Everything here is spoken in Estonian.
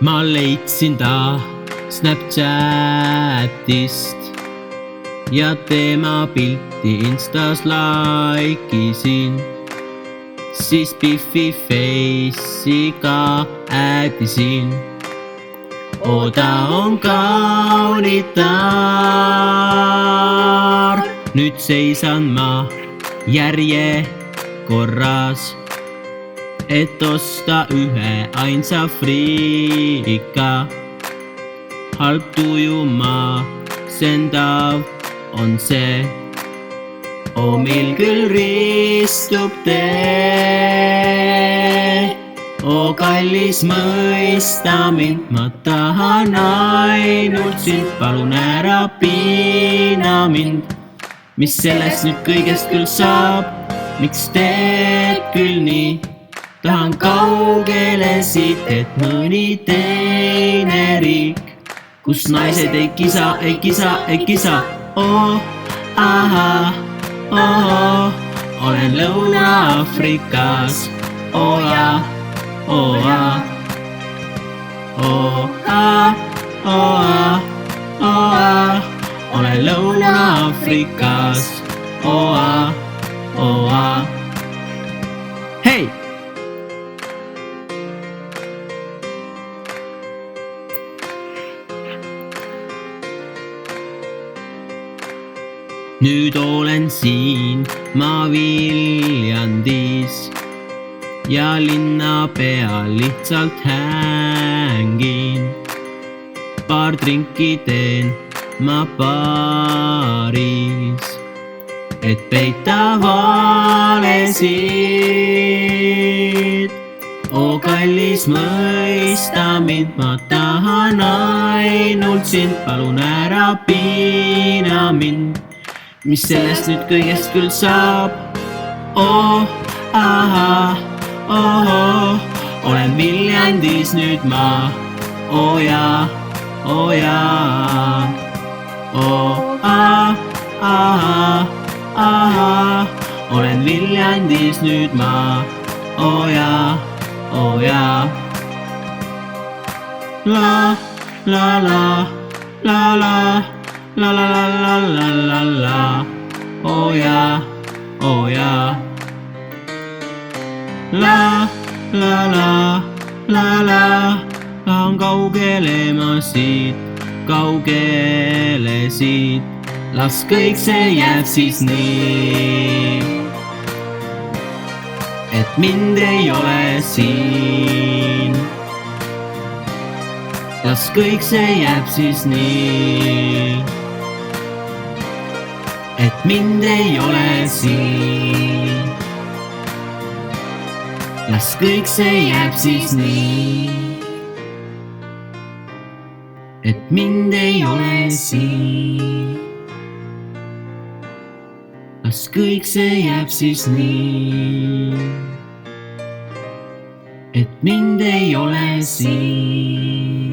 ma leidsin ta Snapchatist ja tema pilti Instas laikisin. Siis Biffi Face'iga äädisin. Ta on kaunitar. Nüüd seisan ma järjekorras, et osta ühe ainsa friika. Halb tuju masendav on see, meil küll ristub tee. Kallis, mõista mind, ma tahan ainult sind, palun ära piina mind. Mis sellest nüüd kõigest küll saab, miks teed küll nii? Tahan kaugele siit, et mõni teine riik, kus naised ei kisa. Olen Lõuna-Aafrikas, olen Lõuna-Aafrikas, hei! Nüüd olen siin ma Viljandis ja linna peal lihtsalt hängin. Paar drinki teen ma baaris, et peita valesid. Kallis, mõista mind, ma tahan ainult sind, palun ära piina mind. Mis sellest nüüd kõigest küll saab? Olen Viljandis nüüd ma, olen Viljandis nüüd ma, la la la la la. La la la la la la la, la la la la la. Tahan kaugele ma siit, kaugele siit, las kõik see jääb siis nii, et mind ei ole siin. Las kõik see jääb siis nii, et mind ei ole siin. Las kõik see jääb siis nii, et mind ei ole siin. Las kõik see jääb siis nii, et mind ei ole siin.